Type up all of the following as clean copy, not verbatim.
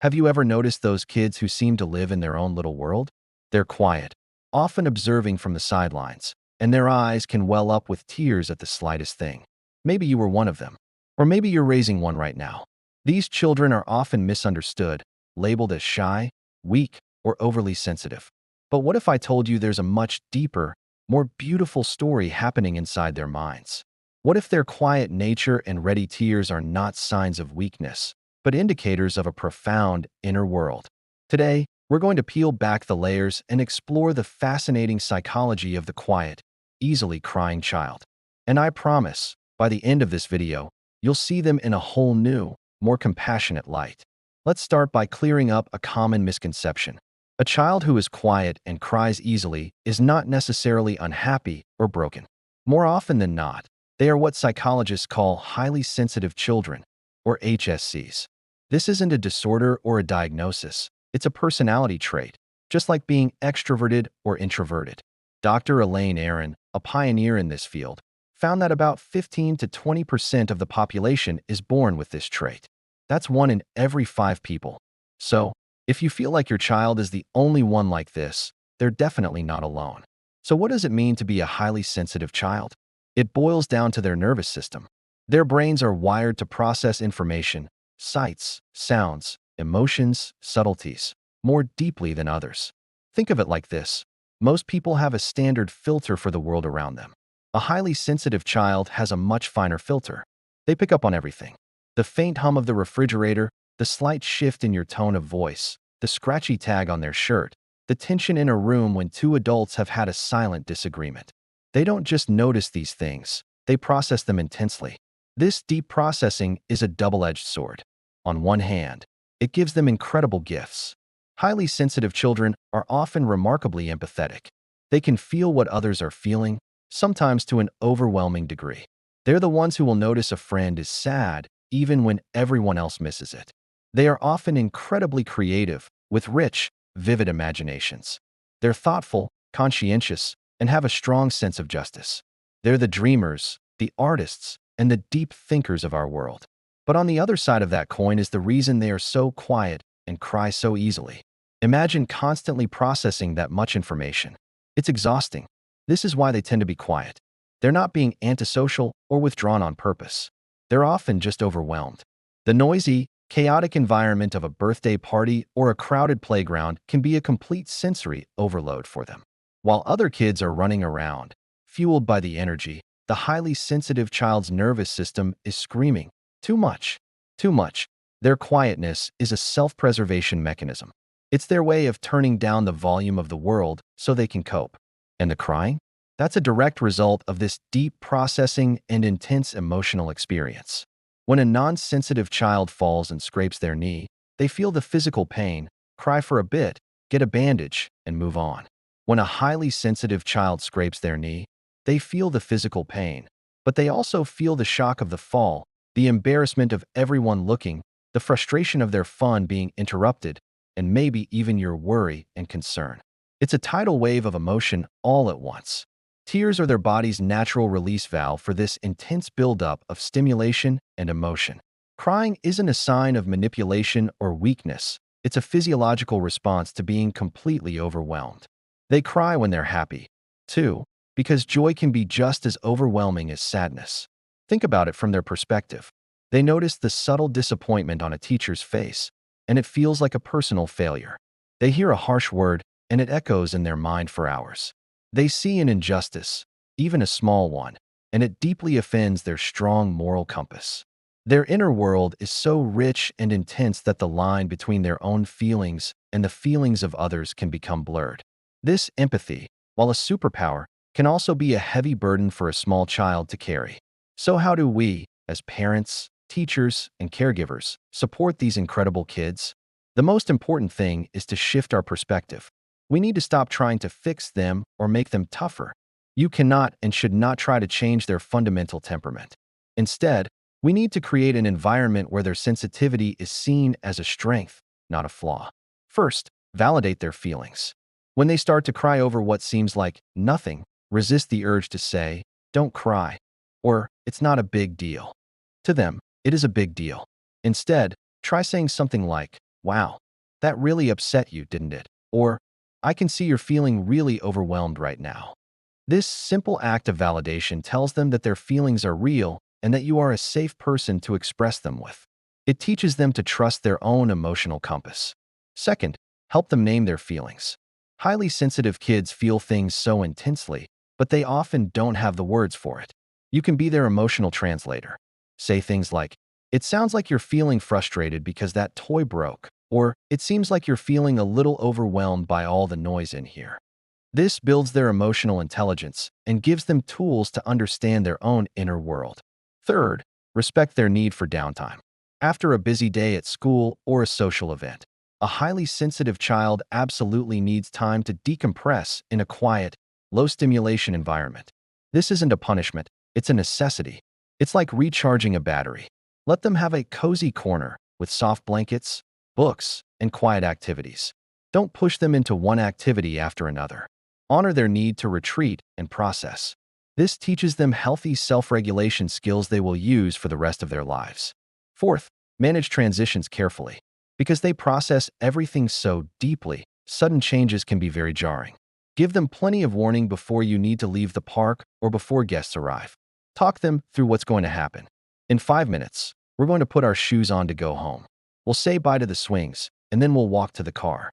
Have you ever noticed those kids who seem to live in their own little world? They're quiet, often observing from the sidelines, and their eyes can well up with tears at the slightest thing. Maybe you were one of them, or maybe you're raising one right now. These children are often misunderstood, labeled as shy, weak, or overly sensitive. But what if I told you there's a much deeper, more beautiful story happening inside their minds? What if their quiet nature and ready tears are not signs of weakness, but indicators of a profound inner world? Today, we're going to peel back the layers and explore the fascinating psychology of the quiet, easily crying child. And I promise, by the end of this video, you'll see them in a whole new, more compassionate light. Let's start by clearing up a common misconception. A child who is quiet and cries easily is not necessarily unhappy or broken. More often than not, they are what psychologists call highly sensitive children, or HSCs. This isn't a disorder or a diagnosis. It's a personality trait, just like being extroverted or introverted. Dr. Elaine Aron, a pioneer in this field, found that about 15 to 20% of the population is born with this trait. That's 1 in every 5 people. So, if you feel like your child is the only one like this, they're definitely not alone. So what does it mean to be a highly sensitive child? It boils down to their nervous system. Their brains are wired to process information, sights, sounds, emotions, subtleties, more deeply than others. Think of it like this. Most people have a standard filter for the world around them. A highly sensitive child has a much finer filter. They pick up on everything. The faint hum of the refrigerator, the slight shift in your tone of voice, the scratchy tag on their shirt, the tension in a room when 2 adults have had a silent disagreement. They don't just notice these things, they process them intensely. This deep processing is a double-edged sword. On one hand, it gives them incredible gifts. Highly sensitive children are often remarkably empathetic. They can feel what others are feeling, sometimes to an overwhelming degree. They're the ones who will notice a friend is sad even when everyone else misses it. They are often incredibly creative, with rich, vivid imaginations. They're thoughtful, conscientious, and have a strong sense of justice. They're the dreamers, the artists, and the deep thinkers of our world. But on the other side of that coin is the reason they are so quiet and cry so easily. Imagine constantly processing that much information. It's exhausting. This is why they tend to be quiet. They're not being antisocial or withdrawn on purpose. They're often just overwhelmed. The noisy, chaotic environment of a birthday party or a crowded playground can be a complete sensory overload for them. While other kids are running around, fueled by the energy, the highly sensitive child's nervous system is screaming, "Too much, too much." Their quietness is a self-preservation mechanism. It's their way of turning down the volume of the world so they can cope. And the crying? That's a direct result of this deep processing and intense emotional experience. When a non-sensitive child falls and scrapes their knee, they feel the physical pain, cry for a bit, get a bandage, and move on. When a highly sensitive child scrapes their knee, they feel the physical pain, but they also feel the shock of the fall, the embarrassment of everyone looking, the frustration of their fun being interrupted, and maybe even your worry and concern. It's a tidal wave of emotion all at once. Tears are their body's natural release valve for this intense buildup of stimulation and emotion. Crying isn't a sign of manipulation or weakness. It's a physiological response to being completely overwhelmed. They cry when they're happy, too, because joy can be just as overwhelming as sadness. Think about it from their perspective. They notice the subtle disappointment on a teacher's face, and it feels like a personal failure. They hear a harsh word, and it echoes in their mind for hours. They see an injustice, even a small one, and it deeply offends their strong moral compass. Their inner world is so rich and intense that the line between their own feelings and the feelings of others can become blurred. This empathy, while a superpower, can also be a heavy burden for a small child to carry. So how do we, as parents, teachers, and caregivers, support these incredible kids? The most important thing is to shift our perspective. We need to stop trying to fix them or make them tougher. You cannot and should not try to change their fundamental temperament. Instead, we need to create an environment where their sensitivity is seen as a strength, not a flaw. First, validate their feelings. When they start to cry over what seems like nothing, resist the urge to say, "Don't cry," or "It's not a big deal." To them, it is a big deal. Instead, try saying something like, "Wow, that really upset you, didn't it?" Or, "I can see you're feeling really overwhelmed right now." This simple act of validation tells them that their feelings are real and that you are a safe person to express them with. It teaches them to trust their own emotional compass. Second, help them name their feelings. Highly sensitive kids feel things so intensely, but they often don't have the words for it. You can be their emotional translator. Say things like, "It sounds like you're feeling frustrated because that toy broke," or "It seems like you're feeling a little overwhelmed by all the noise in here." This builds their emotional intelligence and gives them tools to understand their own inner world. Third, respect their need for downtime. After a busy day at school or a social event, a highly sensitive child absolutely needs time to decompress in a quiet, low-stimulation environment. This isn't a punishment, it's a necessity. It's like recharging a battery. Let them have a cozy corner with soft blankets, books, and quiet activities. Don't push them into one activity after another. Honor their need to retreat and process. This teaches them healthy self-regulation skills they will use for the rest of their lives. Fourth, manage transitions carefully. Because they process everything so deeply, sudden changes can be very jarring. Give them plenty of warning before you need to leave the park or before guests arrive. Talk them through what's going to happen. In 5 minutes, we're going to put our shoes on to go home. We'll say bye to the swings, and then we'll walk to the car.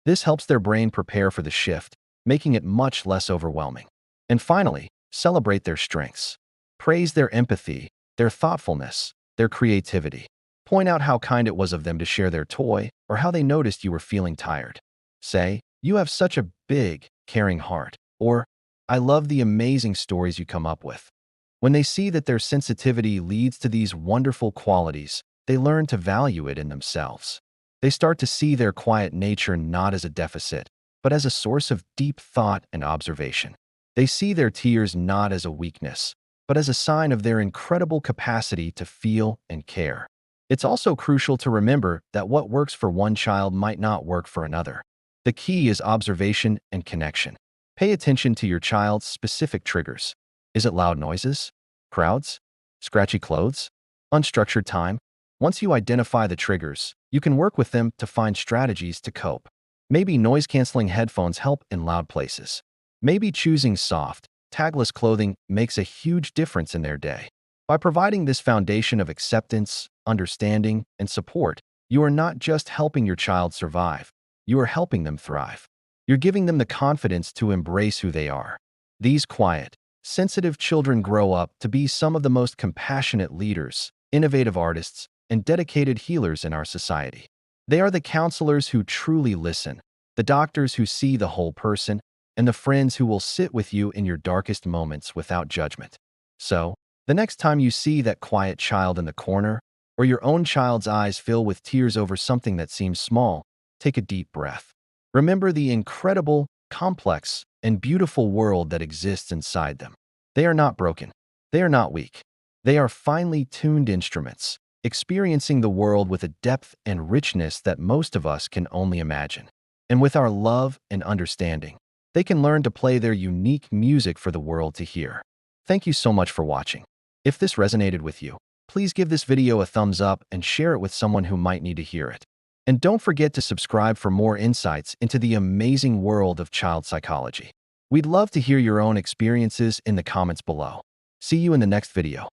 This helps their brain prepare for the shift, making it much less overwhelming. And finally, celebrate their strengths. Praise their empathy, their thoughtfulness, their creativity. Point out how kind it was of them to share their toy or how they noticed you were feeling tired. Say, "You have such a big, caring heart," or, "I love the amazing stories you come up with." When they see that their sensitivity leads to these wonderful qualities, they learn to value it in themselves. They start to see their quiet nature not as a deficit, but as a source of deep thought and observation. They see their tears not as a weakness, but as a sign of their incredible capacity to feel and care. It's also crucial to remember that what works for one child might not work for another. The key is observation and connection. Pay attention to your child's specific triggers. Is it loud noises? Crowds? Scratchy clothes? Unstructured time? Once you identify the triggers, you can work with them to find strategies to cope. Maybe noise-canceling headphones help in loud places. Maybe choosing soft, tagless clothing makes a huge difference in their day. By providing this foundation of acceptance, understanding, and support, you are not just helping your child survive, you are helping them thrive. You're giving them the confidence to embrace who they are. These quiet, sensitive children grow up to be some of the most compassionate leaders, innovative artists, and dedicated healers in our society. They are the counselors who truly listen, the doctors who see the whole person, and the friends who will sit with you in your darkest moments without judgment. So, the next time you see that quiet child in the corner, or your own child's eyes fill with tears over something that seems small, take a deep breath. Remember the incredible, complex, and beautiful world that exists inside them. They are not broken. They are not weak. They are finely tuned instruments, experiencing the world with a depth and richness that most of us can only imagine. And with our love and understanding, they can learn to play their unique music for the world to hear. Thank you so much for watching. If this resonated with you, please give this video a thumbs up and share it with someone who might need to hear it. And don't forget to subscribe for more insights into the amazing world of child psychology. We'd love to hear your own experiences in the comments below. See you in the next video.